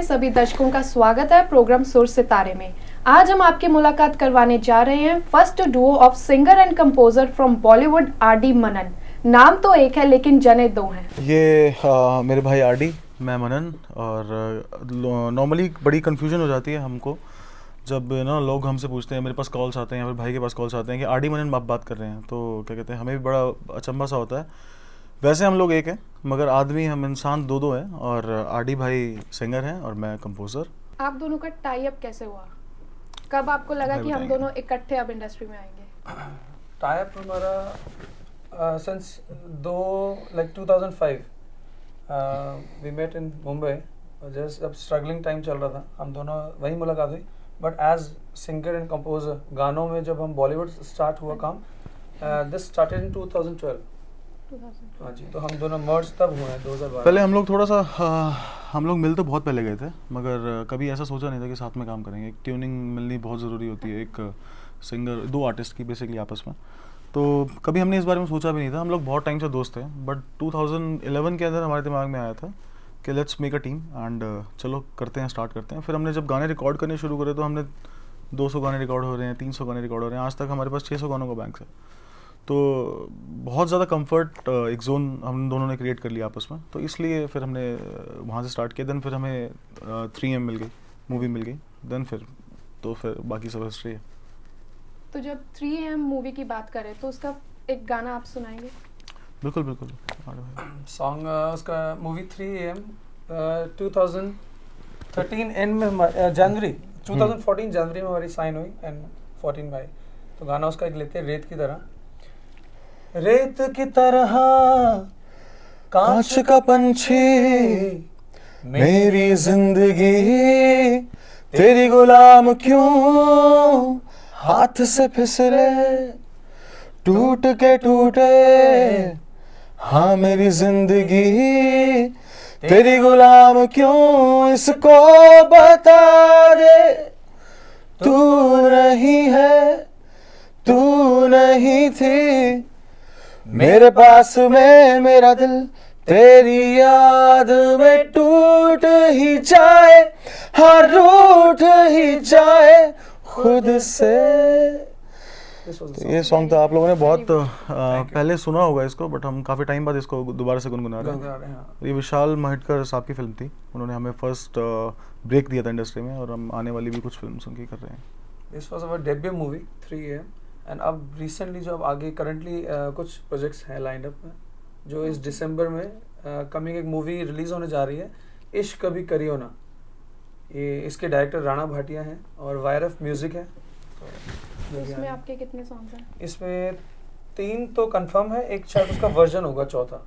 सभी दर्शकों का स्वागत है प्रोग्राम सुर सितारे में। आज हम आपकी मुलाकात करवाने जा रहे हैं first duo of singer and composer from Bollywood R D. Manan. नाम तो एक है लेकिन जने दो हैं। ये मेरे भाई आर.डी. मैं मनन। और नॉर्मली बड़ी कन्फ्यूजन हो जाती है हमको जब ना लोग हमसे पूछते हैं, मेरे पास कॉल्स आते हैं या फिर भाई के पास कॉल्स आते हैं कि आर.डी. मनन आप बात कर रहे हैं, तो क्या कहते हैं, हमें भी बड़ा अचंभा सा होता है। वैसे हम लोग एक हैं मगर आदमी हम इंसान दो हैं, और आर.डी. भाई सिंगर हैं और मैं कंपोजर। आप दोनों का टाई अप कैसे हुआ? कब आपको लगा कि हम दोनों इकट्ठे अब इंडस्ट्री में आएंगे? टाई अप हमारा since 2005 we met in Mumbai. Just अब स्ट्रगलिंग टाइम चल रहा था, हम दोनों वही मुलाकात हुई। But as singer and composer गानों में जब हम बॉलीवुड स्टार्ट हुआ काम, दिस स्टार्टेड इन 2012। हाँ जी, तो हम दोनों मर्ज तब हुए हैं 2012। पहले हम लोग थोड़ा सा हम लोग मिल तो बहुत पहले गए थे, मगर कभी ऐसा सोचा नहीं था कि साथ में काम करेंगे। ट्यूनिंग मिलनी बहुत ज़रूरी होती है एक सिंगर, दो आर्टिस्ट की बेसिकली आपस में। तो कभी हमने इस बारे में सोचा भी नहीं था। हम लोग बहुत टाइम से दोस्त थे, बट 2011 के अंदर हमारे दिमाग में आया था कि let's make a team and चलो करते हैं, स्टार्ट करते हैं। फिर हमने जब गाने रिकॉर्ड करने शुरू करे तो हमने 200 गाने रिकॉर्ड हो रहे हैं, 300 गाने रिकॉर्ड हो रहे हैं, आज तक हमारे पास 600 गानों का बैंक है। तो बहुत ज़्यादा कंफर्ट एक जोन हम दोनों ने क्रिएट कर लिया आपस में, तो इसलिए फिर हमने वहाँ से स्टार्ट किया। देन फिर हमें 3M मिल गई, मूवी मिल गई। देन फिर बाकी सब हिस्ट्री है। तो जब 3M मूवी की बात करें तो उसका एक गाना आप सुनाएंगे? बिल्कुल बिल्कुल। सॉन्ग उसका मूवी 3AM 2013 एंड में जनवरी 2014 जनवरी में हमारी साइन हुई एंड 14 मई। तो गाना उसका एक लेते हैं, रेत की तरह। रेत की तरह कांच का पंछी मेरी जिंदगी तेरी गुलाम क्यों, हाथ से फिसले टूट के टूटे, हाँ मेरी जिंदगी तेरी गुलाम क्यों, इसको बता दे तू नहीं है, तू नहीं थी मेरे पास में, मेरा दिल तेरी याद में टूट ही जाए, हाँ रूठ ही जाए खुद से। तो ये सॉन्ग तो आप लोगों ने बहुत पहले सुना होगा इसको, बट हम काफ़ी टाइम बाद इसको दोबारा से गुनगुना रहे हैं। ये विशाल महटकर साहब की फिल्म थी, उन्होंने हमें फर्स्ट ब्रेक दिया था इंडस्ट्री में, और हम आने वाली भी कुछ फिल्म उनकी कर रहे हैं। This was our debut movie 3AM। And अब रिसेंटली जो अब आगे करंटली कुछ प्रोजेक्ट्स हैं लाइंड अप में, जो इस दिसंबर में कमिंग एक मूवी रिलीज होने जा रही है, इश्क कभी करियो ना। ये इसके डायरेक्टर राणा भाटिया हैं और वायरफ म्यूजिक है। तो इसमें आपके कितने सॉन्ग्स हैं? इसमें 3 तो कंफर्म है, एक शायद उसका वर्जन होगा चौथा,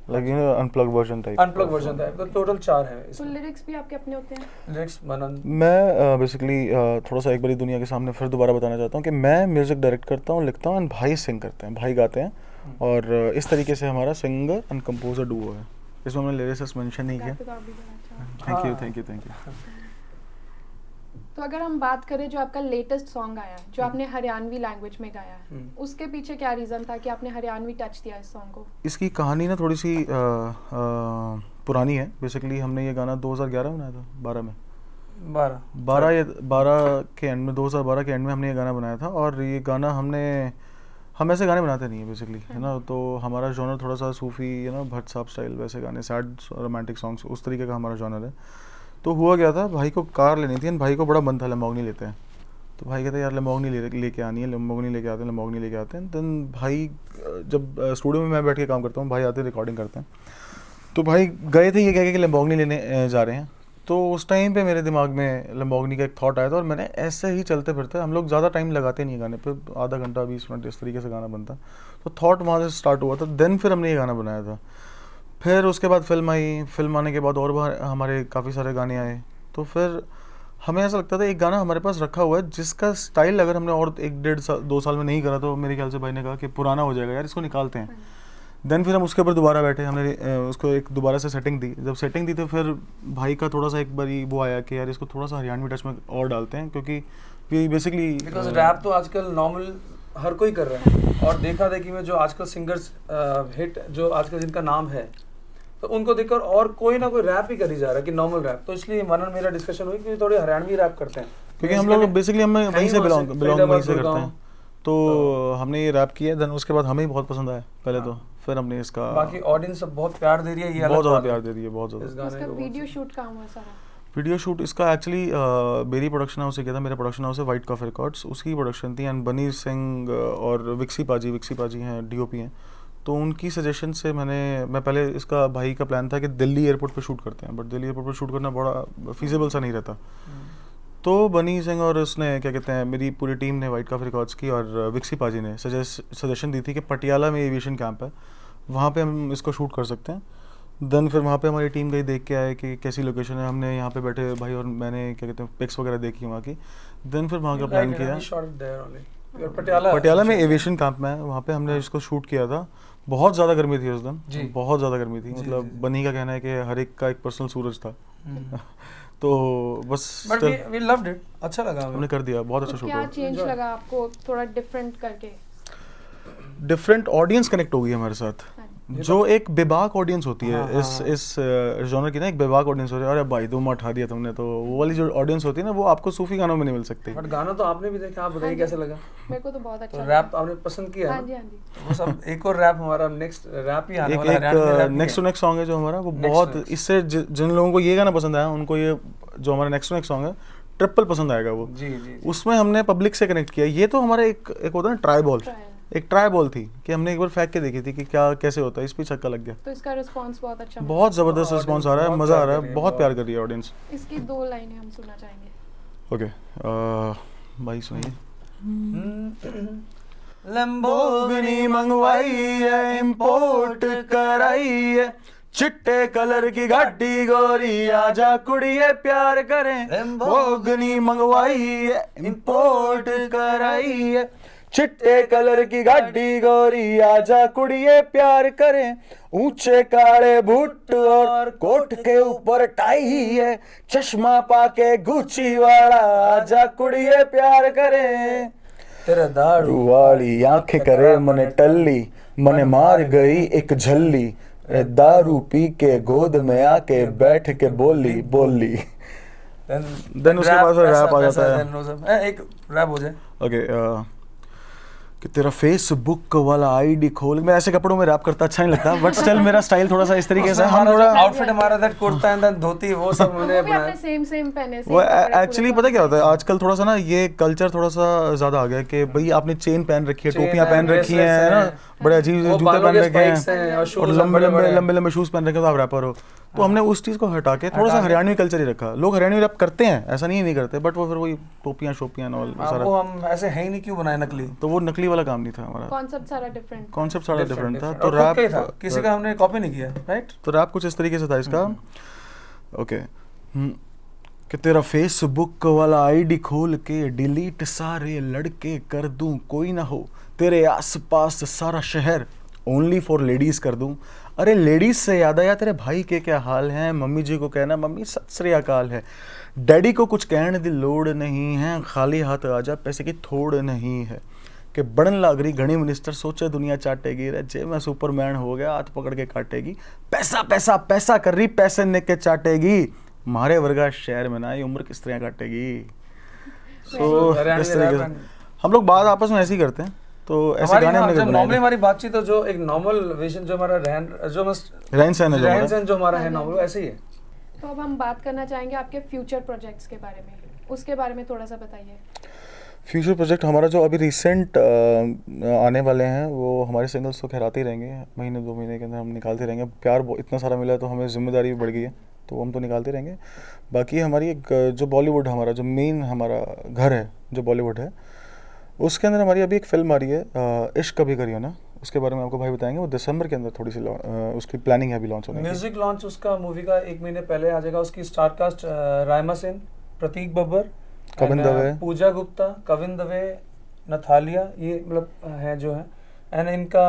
लेकिन unplug version type. Unplug version type. तो टोटल 4 है तो लिरिक्स भी आपके अपने होते हैं? लिरिक्स मनन। मैं बेसिकली थोड़ा सा एक बारी दुनिया के सामने फिर दोबारा बताना चाहता हूँ कि मैं म्यूज़िक डायरेक्ट करता हूँ, लिखता हूँ, एंड भाई सिंग करते हैं, भाई गाते हैं। और इस तरीके से हमारा सिंगर एंड कंपोजर डुओ है। इसमें मैंने लिरिसिस्ट मेंशन नहीं किया। Thank you. तो अगर हम बात करें जो आपका लेटेस्ट सॉन्ग आया जो आपने हरियाणवी लैंग्वेज में गाया है, उसके पीछे क्या रीज़न था कि आपने हरियाणवी टच दिया इस सॉन्ग को? इसकी कहानी ना थोड़ी सी पुरानी है। बेसिकली हमने ये गाना 2011 में बनाया था, 12 में 12 के एंड में, 2012 के एंड में हमने ये गाना बनाया था। और ये गाना हम ऐसे गाने बनाते नहीं है बेसिकली, है ना। तो हमारा जॉनर थोड़ा सा सूफी, है ना, भट्ट साहब स्टाइल, वैसे गाने, सैड रोमांटिक सॉन्ग्स, उस तरीके का हमारा जॉनर है। तो हुआ क्या था, भाई को कार लेनी थी, भाई को बड़ा मन था लैम्बोर्गिनी लेते हैं। तो भाई कहते हैं यार लैम्बोर्गिनी लेके आनी है, लैम्बोर्गिनी लेके आते हैं। देन भाई जब स्टूडियो में मैं बैठ के काम करता हूँ, भाई आते रिकॉर्डिंग करते हैं। तो भाई गए थे ये कह के कि लैम्बोर्गिनी लेने जा रहे हैं। तो उस टाइम पे मेरे दिमाग में लैम्बोर्गिनी का एक थॉट आया था, और मैंने ऐसे ही चलते फिरते, हम लोग ज़्यादा टाइम लगाते नहीं गाने पे, आधा घंटा 20 मिनट इस तरीके से गाना बनता। तो थॉट वहाँ से स्टार्ट हुआ था। देन फिर हमने ये गाना बनाया था। फिर उसके बाद फिल्म आई, फिल्म आने के बाद और हमारे काफ़ी सारे गाने आए। तो फिर हमें ऐसा लगता था एक गाना हमारे पास रखा हुआ है जिसका स्टाइल अगर हमने और 1-1.5-2 साल में नहीं करा तो मेरे ख्याल से भाई ने कहा कि पुराना हो जाएगा यार, इसको निकालते हैं। देन फिर हम उसके ऊपर दोबारा बैठे, हमने उसको एक दोबारा से सेटिंग दी। जब सेटिंग दी तो फिर भाई का थोड़ा सा एक बारी वो आया कि यार इसको थोड़ा सा हरियाणवी टच में और डालते हैं, क्योंकि बेसिकली बिकॉज रैप तो आजकल नॉर्मल हर कोई कर रहा है, और देखा देखी में जो आजकल सिंगर्स हिट जो आजकल जिनका नाम है, तो उनको देखकर और कोई ना कोई रैप ही करी जा रहा है कि नॉर्मल रैप, तो इसलिए मनन मेरा डिस्कशन हुई कि थोड़े हरियाणवी रैप करते हैं क्योंकि हम लोग बेसिकली हम वहीं से बिलोंग वहीं से करते हैं, तो हमने ये रैप किया, देन उसके बाद हमें ही बहुत पसंद आया पहले तो, फिर हमने इसका बाकी ऑडियंस सब बहुत प्यार दे रही है, ये बहुत ज़्यादा प्यार दे रही है, बहुत इस ज़्यादा। गाने इसका को वीडियो शूट कहाँ हुआ सारा? वीडियो शूट इसका एक्चुअली मेरी प्रोडक्शन हाउस से किया था, मेरा प्रोडक्शन हाउस है वाइट कॉफ रिकॉर्ड्स, उसकी प्रोडक्शन थी, एंड बनी सिंह और विक्सी पाजी हैं डीओपी हैं, तो उनकी सजेशन से मैं पहले इसका भाई का प्लान था कि दिल्ली एयरपोर्ट पे शूट करते हैं, बट दिल्ली एयरपोर्ट पे शूट करना बड़ा फीजिबल सा नहीं रहता, तो बनी सिंह और उसने क्या कहते हैं मेरी पूरी टीम ने वाइट कॉफ रिकॉर्ड्स की और विक्सी पाजी ने सजेशन दी थी कि पटियाला में एविएशन कैंप है, वहाँ पे हम इसको शूट कर सकते हैं। देन फिर वहाँ पे हमारी टीम गई, देख के आए कि कैसी लोकेशन है, हमने यहाँ पे बैठे भाई और मैंने क्या कहते हैं पिक्स वगैरह देखी वहाँ की, देन फिर वहाँ का प्लान किया पटियाला में एविएशन कैंप में, वहाँ पे हमने इसको शूट किया था। बहुत ज़्यादा गर्मी थी उस दिन, बहुत ज़्यादा गर्मी थी, मतलब बनी का कहना है कि हर एक का एक पर्सनल सूरज था तो बस वी लव्ड इट, अच्छा लगा हमने कर दिया, बहुत अच्छा शूट हुआ। क्या चेंज लगा आपको थोड़ा डिफरेंट करके? डिफरेंट ऑडियंस कनेक्ट हो गई हमारे साथ, जो एक बेबाक ऑडियंस होती है इस जॉनर की ना, एक बेबाक ऑडियंस होती है, अरे भाई तुम उठा दिया तुमने, तो वो वाली जो ऑडियंस होती है ना वो आपको सूफी गानों में नहीं मिल सकती। बट गाना तो आपने भी देखा, आप बताइए कैसा लगा? मेरे को तो बहुत अच्छा लगा। रैप आपने पसंद किया? हाँ जी हाँ जी। वो सब एक और रैप हमारा नेक्स्ट रैप ही आने वाला है, एक नेक्स्ट टू नेक्स्ट सॉन्ग है जो हमारा, वो बहुत इससे जिन लोगों को ये गाना पसंद आया उनको ये जो हमारा नेक्स्ट टू नेक्स्ट सॉन्ग है ट्रिपल पसंद आएगा वो। जी। उसमें हमने पब्लिक से कनेक्ट किया, ये तो हमारा एक होता है ना ट्राई बॉल थी कि हमने एक बार फेंक के देखी थी कि क्या कैसे होता है, इस पे छक्का लग गया, तो इसका रिस्पांस बहुत अच्छा, बहुत जबरदस्त रिस्पांस आ रहा है, मजा आ रहा है, बहुत प्यार कर रही है ऑडियंस। इसकी 2 लाइनें हम सुनना चाहेंगे। ओके भाई सुनिए। लैम्बोर्गिनी मंगवाई है, इंपोर्ट कराई है, चिट्टे कलर की गाड़ी गोरी, आजा कुड़िए प्यार करें। लैम्बोर्गिनी मंगवाई है, इंपोर्ट कराई है, चिट्टे कलर की गाड़ी गोरी, आजा कुड़िए प्यार करें। ऊंचे काले बूट और कोट के ऊपर टाई है, चश्मा पाके गुच्ची वाला, आजा कुड़िए प्यार करें। तेरा दारू वाली आंखें करे मने टल्ली, मने मार गई एक झल्ली, दारू पी के गोद में आके बैठ के बोली। देन उसके बाद रैप आ जाता है, एक रैप हो जाए। ओके कि तेरा फेसबुक वाला आईडी खोल, मैं ऐसे कपड़ों में रैप करता अच्छा नहीं लगता, बट स्टिल मेरा स्टाइल थोड़ा सा इस तरीके से, हम थोड़ा आउटफिट हमारा दैट कुर्ता एंड देन धोती, वो सब हमने अपने सेम पहने से वो एक्चुअली पता क्या होता है आजकल थोड़ा सा ना ये कल्चर थोड़ा सा ज्यादा आ गया कि भाई आपने चेन पहन रखी है, टोपियां पहन रखी हैं ना, बड़े अजीब जूते पहन रखे हैं और लंबे शूज पहन रखे हैं, तो आप रैपर हो, तो हमने उस चीज को हटा के थोड़ा सा हरियाणवी कल्चर ही रखा। लोग हरियाणवी रैप करते हैं, ऐसा नहीं करते, बट वो फिर वही टोपियां शोपियां और सारा, वो हम ऐसे है ही नहीं, क्यों बनाए नकली, तो वो नकली वाला काम नहीं था हमारा, कॉन्सेप्ट सारा डिफरेंट था। तो रैप किसी का हमने कॉपी नहीं किया, राइट? तो रैप कुछ इस तरीके से था इसका। ओके कि तेरा फेसबुक वाला आईडी खोल के डिलीट सारे लड़के कर दूं, कोई ना हो तेरे आसपास सारा शहर ओनली फॉर लेडीज कर दूं। अरे लेडीज से याद आया तेरे भाई के क्या हाल हैं, मम्मी जी को कहना मम्मी सत श्री अकाल है, डैडी को कुछ कहने दी लोड़ नहीं है, खाली हाथ आजा पैसे की थोड़ नहीं है, कि बढ़न लाग रही घनी मिनिस्टर सोचे दुनिया चाटेगी, रे जे मैं सुपरमैन हो गया हाथ पकड़ के काटेगी, पैसा पैसा पैसा कर रही पैसे ने के चाटेगी, मारे वर्गा शहर में ना ये उम्र किस तरह काटेगी। तो इस तरीके से हम लोग बात आपस में ऐसे ही करते हैं, तो ऐसे गाने हमने नॉर्मली हमारी बातचीत तो जो एक नॉर्मल विजन जो हमारा रहन सहन जो हमारा है नॉर्मल ऐसे ही है। तो अब हम बात करना चाहेंगे आपके फ्यूचर प्रोजेक्ट्स के बारे में, उसके बारे में थोड़ा सा बताइए। फ्यूचर प्रोजेक्ट हमारा जो अभी रिसेंट आने वाले हैं वो हमारे सिंगल्स तो खैर आते ही रहेंगे, महीने 2 महीने के अंदर हम निकालते रहेंगे, प्यार इतना सारा मिला है तो हमें जिम्मेदारी भी बढ़ गई है, तो हम तो निकालते रहेंगे। बाकी हमारी एक जो बॉलीवुड हमारा जो मेन हमारा घर है जो बॉलीवुड है, उसके अंदर हमारी अभी एक फिल्म आ रही है इश्क कभी करियो ना, उसके बारे में आपको भाई बताएंगे, वो दिसंबर के अंदर थोड़ी सी उसकी प्लानिंग है अभी लॉन्च होने की। म्यूजिक लॉन्च उसका मूवी का 1 महीने पहले आ जाएगा। उसकी स्टार कास्ट रायमा सेन, प्रतीक बब्बर, कविन दवे, पूजा गुप्ता, कविन दवे, नथालिया, ये मतलब है जो है, एंड इनका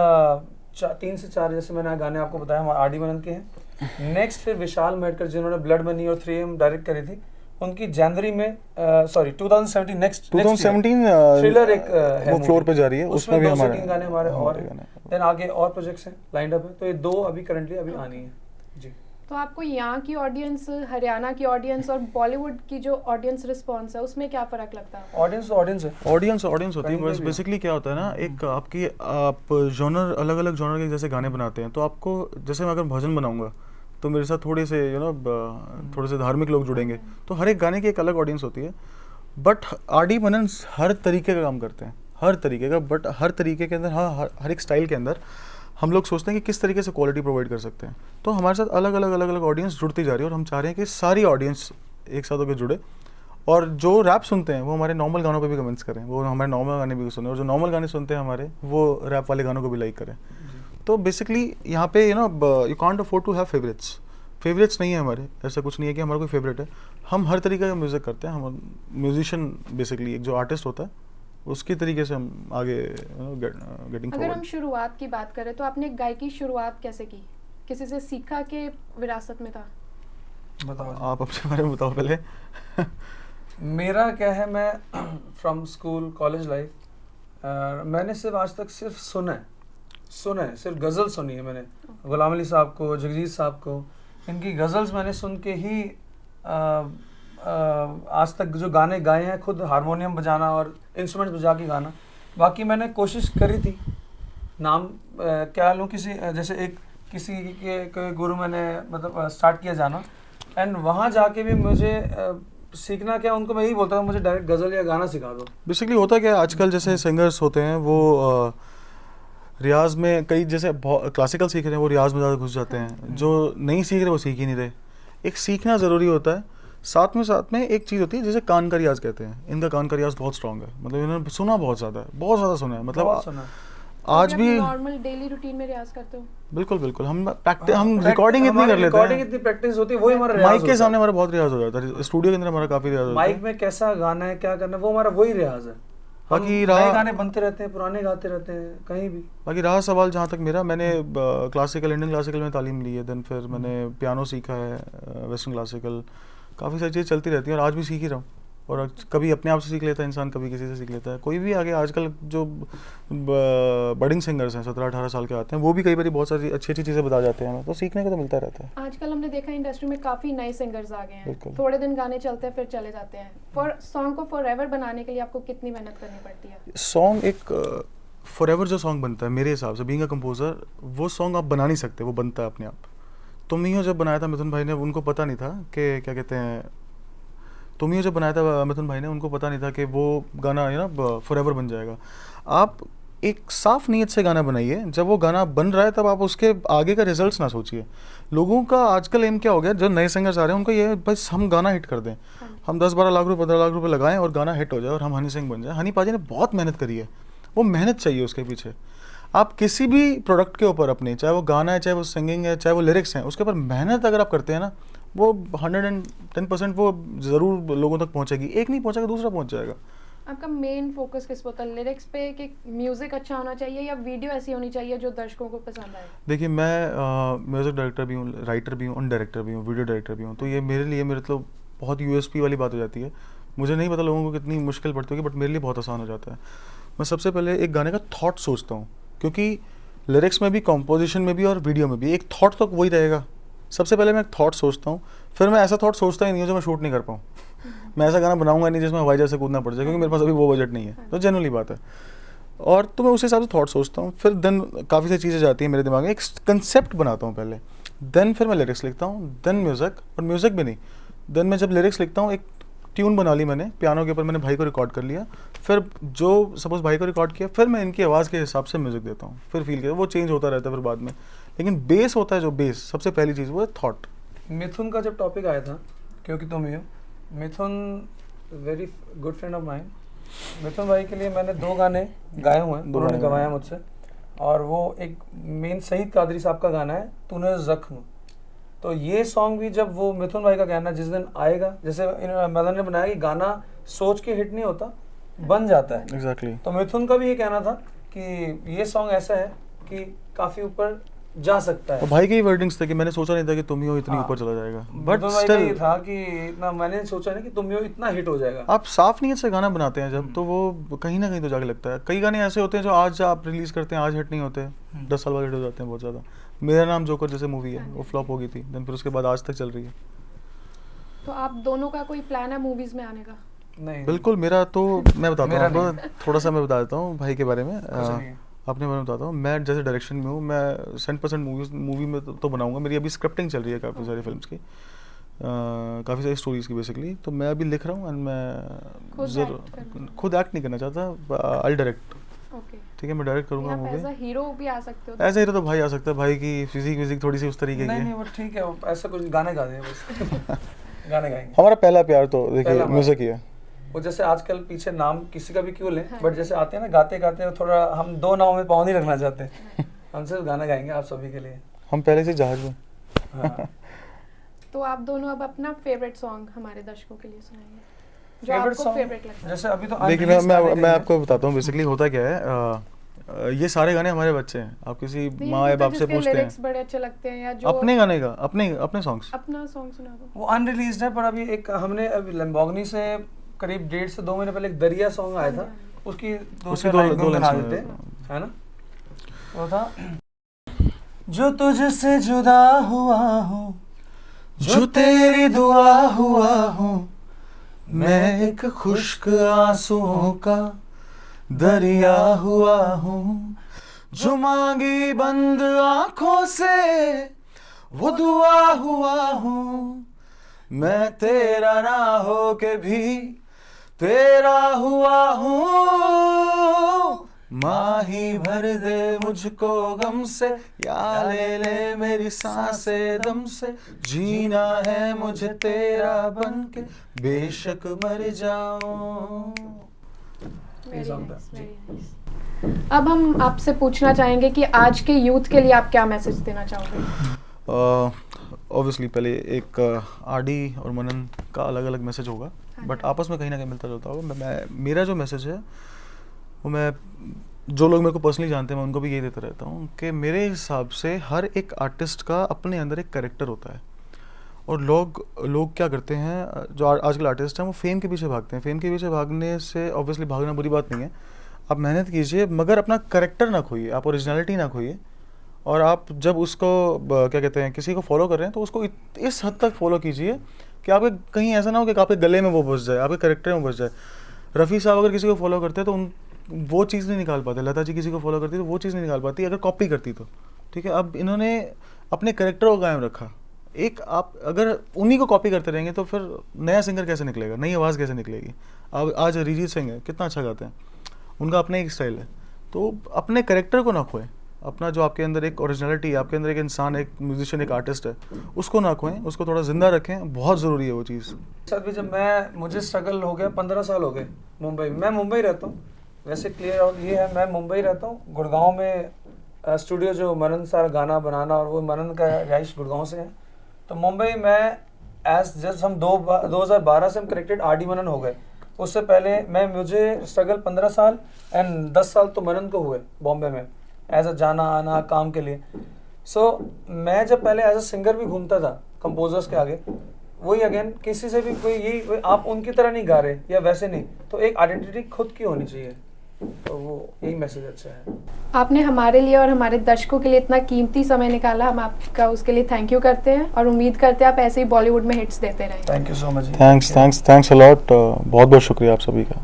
3 से 4 जैसे मैंने गाने आपको बताया हमारे आरडी मनन के हैं। नेक्स्ट फिर विशाल मेडकर जिन्होंने ब्लड मनी और 3M डायरेक्ट करी थी, उनकी जनवरी में 2017 नेक्स्ट 2017 थ्रिलर एक वो फ्लोर पे जा रही है, उसमें भी हमारे 3 गाने हमारे और देन आगे और प्रोजेक्ट्स हैं लाइंड अप है, तो ये 2 अभी करंटली अभी आनी है। जी। तो आपको यहाँ की ऑडियंस, हरियाणा की ऑडियंस और बॉलीवुड की जो ऑडियंस रिस्पॉन्स है उसमें क्या फ़र्क लगता है? ऑडियंस है। ऑडियंस होती है, कहीं पे बस भी हो। बेसिकली क्या होता है ना, एक आपकी आप जॉनर अलग अलग जॉनर के जैसे गाने बनाते हैं, तो आपको जैसे मैं अगर भजन बनाऊंगा तो मेरे साथ थोड़े से थोड़े से धार्मिक लोग जुड़ेंगे, तो हर एक गाने की एक अलग ऑडियंस होती है। बट आरडी मनन हर तरीके का काम करते हैं, हर तरीके का, बट हर तरीके के अंदर, हाँ, हर एक स्टाइल के अंदर हम लोग सोचते हैं कि किस तरीके से क्वालिटी प्रोवाइड कर सकते हैं। तो हमारे साथ अलग अलग ऑडियंस जुड़ती जा रही है, और हम चाह रहे हैं कि सारी ऑडियंस एक साथ होकर जुड़े, और जो रैप सुनते हैं वो हमारे नॉर्मल गानों पे भी कमेंट्स करें, वो हमारे नॉर्मल गाने भी सुने, और जो नॉर्मल गाने सुनते हैं हमारे, वो रैप वाले गानों को भी लाइक करें। तो बेसिकली यहाँ पे you can't afford to have favourites नहीं है हमारे, ऐसा कुछ नहीं है कि हमारा कोई फेवरेट है। हम हर तरीके का म्यूज़िक करते हैं, हम म्यूजिशियन बेसिकली एक जो आर्टिस्ट होता है उसकी तरीके से हम आगे गेटिंग अगर हम फॉरवर्ड। शुरुआत की बात करें तो आपने गायकी शुरुआत कैसे की? किसी से सीखा के विरासत में था? बताओ जी। आप अपने बारे में बताओ पहले। मेरा क्या है, मैं फ्रॉम स्कूल कॉलेज लाइफ मैंने सिर्फ आज तक सिर्फ सुना है, सिर्फ गज़ल सुनी है मैंने। गुलाम अली साहब को, जगजीत साहब को, इनकी गज़ल्स मैंने सुन के ही आज तक जो गाने गाए हैं, खुद हारमोनियम बजाना और इंस्ट्रूमेंट बजा के गाना। बाकी मैंने कोशिश करी थी, नाम क्या लूँ, किसी के गुरु मैंने मतलब स्टार्ट किया जाना, एंड वहाँ जाके भी मुझे सीखना क्या, उनको मैं यही बोलता हूँ मुझे डायरेक्ट गज़ल या गाना सिखा दो। बेसिकली होता क्या है, आजकल जैसे सिंगर्स होते हैं वो रियाज में, कई जैसे क्लासिकल सीख रहे हैं वो रियाज में ज़्यादा घुस जाते हैं, जो नहीं सीख रहे वो सीख ही नहीं रहे। एक सीखना ज़रूरी होता है, साथ में एक चीज़ होती है जैसे कान का रियाज कहते हैं, इनका कान का रियाज बहुत स्ट्रॉन्ग है, मतलब इन्होंने सुना बहुत ज़्यादा सुना है, मतलब बहुत सुना। आज भी नॉर्मल डेली रूटीन में रियाज करते हो? बिल्कुल हम रिकॉर्डिंग इतनी कर लेते हैं, रिकॉर्डिंग इतनी प्रैक्टिस होती है, वही हमारा रियाज माइक के होता सामने है। हमारा बहुत रियाज हो जाता है, स्टूडियो के अंदर हमारा काफ़ी रियाज होता है। माइक में कैसा गाना है, क्या करना है, वो हमारा वही रियाज है। बाकी नए गाने बनते रहते हैं, पुराने गाते रहते हैं, कहीं भी। बाकी रहा सवाल जहाँ तक मेरा, मैंने इंडियन क्लासिकल में तालीम ली है, देन फिर मैंने पियानो सीखा है, वेस्टर्न क्लासिकल, काफ़ी सारी चीज़ें चलती रहती हैं, और आज भी सीख ही रहा हूँ। और कभी अपने आप से सीख लेता है इंसान, कभी किसी से सीख लेता है, कोई भी आगे। आजकल जो बडिंग सिंगर्स हैं 17-18 साल के आते हैं, वो भी कई बार बहुत सारी अच्छी चीज़ें बता जाते हैं हमें, तो सीखने को तो मिलता रहता है। आजकल हमने देखा इंडस्ट्री में काफ़ी नए सिंगर्स आ गए हैं, बिल्कुल। थोड़े दिन गाने चलते हैं फिर चले जाते हैं। सॉन्ग को फॉरएवर बनाने के लिए आपको कितनी मेहनत करनी पड़ती है? सॉन्ग एक फॉरएवर जो सॉन्ग बनता है मेरे हिसाब से, बीइंग अ कंपोजर, वो सॉन्ग आप बना नहीं सकते, वो बनता है अपने आप। तुम ही हो जब बनाया था मिथुन भाई ने, उनको पता नहीं था कि क्या कहते हैं, तुम ही जब बनाया था मिथुन भाई ने, उनको पता नहीं था कि वो गाना फॉरएवर बन जाएगा। आप एक साफ नीयत से गाना बनाइए, जब वो गाना बन रहा है तब आप उसके आगे का रिजल्ट्स ना सोचिए। लोगों का आजकल एम क्या हो गया, जो नए सिंगर्स आ रहे हैं उनको ये बस हम गाना हिट कर दें, हम 10-12 लाख रुपये 15 लाख रुपये लगाएं और गाना हिट हो जाए और हम हनी सिंह बन जाए। हनी पाजी ने बहुत मेहनत करी है, वो मेहनत चाहिए उसके पीछे। आप किसी भी प्रोडक्ट के ऊपर अपने, चाहे वो गाना है, चाहे वो सिंगिंग है, चाहे वो लिरिक्स हैं, उसके ऊपर मेहनत अगर आप करते हैं ना, वो 110% वो ज़रूर लोगों तक पहुंचेगी। एक नहीं पहुंचेगा, दूसरा पहुंच जाएगा। आपका मेन फोकस किस पर होता है? लिरिक्स पे कि म्यूजिक अच्छा होना चाहिए, या वीडियो ऐसी होनी चाहिए जो दर्शकों को पसंद आए? देखिए, मैं म्यूज़िक डायरेक्टर भी हूँ, राइटर भी हूँ और डायरेक्टर भी हूँ, वीडियो डायरेक्टर भी हूँ, तो ये मेरे लिए मतलब बहुत USP वाली बात हो जाती है। मुझे नहीं पता लोगों को कितनी मुश्किल पड़ती होगी, बट मेरे लिए बहुत आसान हो जाता है। मैं सबसे पहले एक गाने का थॉट सोचता हूँ, क्योंकि लिरिक्स में भी, कॉम्पोजिशन में भी और वीडियो में भी एक थॉट तो वही रहेगा। सबसे पहले मैं एक थॉट सोचता हूँ, फिर मैं ऐसा थॉट सोचता ही नहीं हूँ जो मैं शूट नहीं कर पाऊँ। मैं ऐसा गाना बनाऊंगा नहीं जिसमें हवाई जहाज से कूदना पड़ जाए, क्योंकि मेरे पास अभी वो बजट नहीं है, तो जनरली बात है। और तो मैं उस हिसाब से थॉट सोचता हूँ, फिर देन काफ़ी सारी चीज़ें जाती हैं मेरे दिमाग में, एक कंसेप्ट बनाता हूँ पहले, देन फिर मैं लिरिक्स लिखता हूँ, देन म्यूज़िक, और म्यूज़िक भी नहीं, देन मैं जब लिरिक्स लिखता हूँ, एक ट्यून बना ली मैंने पियानो के ऊपर, मैंने भाई को रिकॉर्ड कर लिया, फिर जो सपोज भाई को रिकॉर्ड किया, फिर मैं इनकी आवाज़ के हिसाब से म्यूज़िक देता हूँ, फिर फील किया, वो चेंज होता रहता है फिर बाद में। लेकिन बेस होता है, जो बेस सबसे पहली चीज़ वो है थॉट। मिथुन का जब टॉपिक आया था, क्योंकि तुम ही हो, Mithun very good friend of mind. Mithun भाई के लिए मैंने 2 गाने गाए हुए हैं, उन्होंने गवाया मुझसे, और वो एक मेन शहीद कादरी साहब का गाना है, तूने जख्म। तो ये सॉन्ग भी जब वो मिथुन भाई का कहना जिस दिन आएगा, जैसे मदन ने बनाया कि गाना सोच के हिट नहीं होता, बन जाता है। एग्जैक्टली। तो मिथुन का भी ये कहना था कि ये सॉन्ग ऐसा है कि काफ़ी ऊपर जा सकता है। तो भाई के ही वर्डिंग्स थे कि मैंने सोचा नहीं था कि तुम ही हो इतनी ऊपर चला जाएगा, बट स्टिल था कि इतना मैंने सोचा नहीं कि तुम ही हो इतना हिट हो जाएगा। आप साफ नीयत से गाना बनाते हैं जब, तो वो कहीं ना कहीं तो जाके लगता है। कई गाने ऐसे होते हैं जो आज आप रिलीज करते हैं, आज हिट नहीं होते, 10 साल बाद हिट हो जाते हैं बहुत ज़्यादा। मेरा नाम जोकर जैसे मूवी है वो फ्लॉप हो गई थी, देन फिर उसके बाद आज तक चल रही है। तो आप दोनों का कोई प्लान है मूवीज में आने का? नहीं बिल्कुल, मेरा तो मैं बताता हूँ मेरा आपको, थोड़ा सा मैं बता देता हूँ भाई के बारे में। कुछ नहीं है। अपने बारे में बताता हूँ, मैं जैसे डायरेक्शन में हूँ, मैं 100% मूवी में तो बनाऊंगा। मेरी अभी स्क्रिप्टिंग चल रही है काफ़ी सारी फिल्म्स की, काफ़ी सारी स्टोरीज़ की बेसिकली। तो मैं अभी लिख रहा हूँ एंड मैं खुद एक्ट नहीं करना चाहता, आई डायरेक्ट। ओके, ठीक है, मैं डायरेक्ट करूँगा आप मूवी। एज अ हीरो भी आ सकते हो। ऐसा हीरो तो भाई आ सकता है, भाई की फिजिक थोड़ी सी उस तरीके की नहीं है। नहीं वो ठीक है, वो ऐसा कुछ गाने गा दें बस गाने गाएंगे। हमारा पहला प्यार तो देखिए पहला म्यूजिक ही है। वो जैसे आजकल पीछे नाम किसी का भी क्यों लें, बट जैसे आते हैं ना गाते गाते थोड़ा हम दो नाव में पाँव नहीं रखना चाहते, हम सिर्फ गाना गाएंगे आप सभी के लिए। हम पहले से जहाज में। हाँ। तो आप दोनों अब अपना फेवरेट सॉन्ग हमारे दर्शकों के लिए सुनाएंगे, जो फेवरेट आपको सॉन्ग फेवरेट लगता है। जैसे अभी तो देखिए unreleased गाने मैं रहेंगे। आपको बताता हूँ बेसिकली होता क्या है। ये सारे गाने हमारे बच्चे हैं। आप किसी नहीं, माँ या मतलब बाप से जिसके पूछते lyrics हैं बड़े अच्छे लगते हैं या जो अपने गाने का, अपने सॉन्ग्स। अपना सॉन्ग सुना दो। वो अनरिलीज्ड है, पर अभी एक हमने अभी लैम्बोर्गिनी से करीब 1.5 से 2 महीने पहले एक दरिया सॉन्ग आया था, उसकी दो उसकी चार दो- लाइन दो बना lines देते हैं, में- है ना। वो था जो तुझसे जुदा हुआ हूँ, जो तेरी दुआ हुआ हूँ, मैं एक खुश्क आंसुओं का दरिया हुआ हूँ। जो मांगी बंद आंखों से वो दुआ हुआ हूँ, मैं तेरा ना हो के भी तेरा हुआ हूँ। माही भर दे मुझको गम से, या ले मेरी सांसें दम से, जीना है मुझे तेरा बन के, बेशक मर जाऊं। Very song था, nice, जी। very nice। अब हम आपसे पूछना चाहेंगे कि आज के यूथ के लिए आप क्या मैसेज देना चाहोगे? ऑब्वियसली पहले एक आरडी और मनन का अलग अलग मैसेज होगा, बट आपस में कहीं ना कहीं मिलता जुलता होगा। मेरा जो मैसेज है वो मैं जो लोग मेरे को पर्सनली जानते हैं मैं उनको भी यही देता रहता हूँ कि मेरे हिसाब से हर एक आर्टिस्ट का अपने अंदर एक कैरेक्टर होता है। और लोग क्या करते हैं, जो आजकल आर्टिस्ट हैं वो फेम के पीछे भागते हैं। फेम के पीछे भागने से ऑब्वियसली भागना बुरी बात नहीं है, आप मेहनत कीजिए मगर अपना कैरेक्टर ना खोइए, आप ओरिजिनलिटी ना खोइए। और आप जब उसको क्या कहते हैं किसी को फॉलो कर रहे हैं तो उसको इस हद तक फॉलो कीजिए कि आपके कहीं ऐसा ना हो कि आपके गले में वो बस जाए, आपके कैरेक्टर में बस जाए। रफ़ी साहब अगर किसी को फॉलो करते हैं तो वो चीज़ नहीं निकाल पाते। लता जी किसी को फॉलो करती तो वो चीज़ नहीं निकाल पाती अगर कॉपी करती तो। ठीक है, अब इन्होंने अपने कैरेक्टर को कायम रखा। एक आप अगर उन्हीं को कॉपी करते रहेंगे तो फिर नया सिंगर कैसे निकलेगा, नई आवाज़ कैसे निकलेगी। अब आज अरिजीत सिंह है, कितना अच्छा गाते हैं, उनका अपना एक स्टाइल है। तो अपने कैरेक्टर को ना खोएं, अपना जो आपके अंदर एक ओरिजिनलिटी है, आपके अंदर एक इंसान, एक म्यूजिशियन, एक आर्टिस्ट है, उसको ना खोएं, उसको थोड़ा ज़िंदा रखें, बहुत ज़रूरी है वो चीज़। सर भी जब मुझे स्ट्रगल हो गया, 15 साल हो गए मुंबई में। मैं मुंबई रहता हूँ, वैसे क्लियर आउट ये है, मैं मुंबई रहता हूँ। गुड़गांव में स्टूडियो जो मनन सारा गाना बनाना, और वो मनन का रहाइश गुड़गांव से है। तो मुंबई में जस्ट हम 2012 से हम कनेक्टेड आरडी मनन हो गए। उससे पहले मुझे स्ट्रगल 15 साल एंड 10 साल तो मनन को हुए बॉम्बे में एज अ जाना आना काम के लिए। सो मैं जब पहले एज अ सिंगर भी घूमता था कंपोजर्स के आगे, वही अगेन किसी से भी कोई आप उनकी तरह नहीं गा रहे या वैसे नहीं, तो एक आइडेंटिटी खुद की होनी चाहिए। तो वो यही मैसेज अच्छा है। आपने हमारे लिए और हमारे दर्शकों के लिए इतना कीमती समय निकाला, हम आपका उसके लिए थैंक यू करते हैं और उम्मीद करते हैं आप ऐसे ही बॉलीवुड में हिट्स देते रहें। Thank you so much. Thanks a lot, बहुत बहुत शुक्रिया आप सभी का।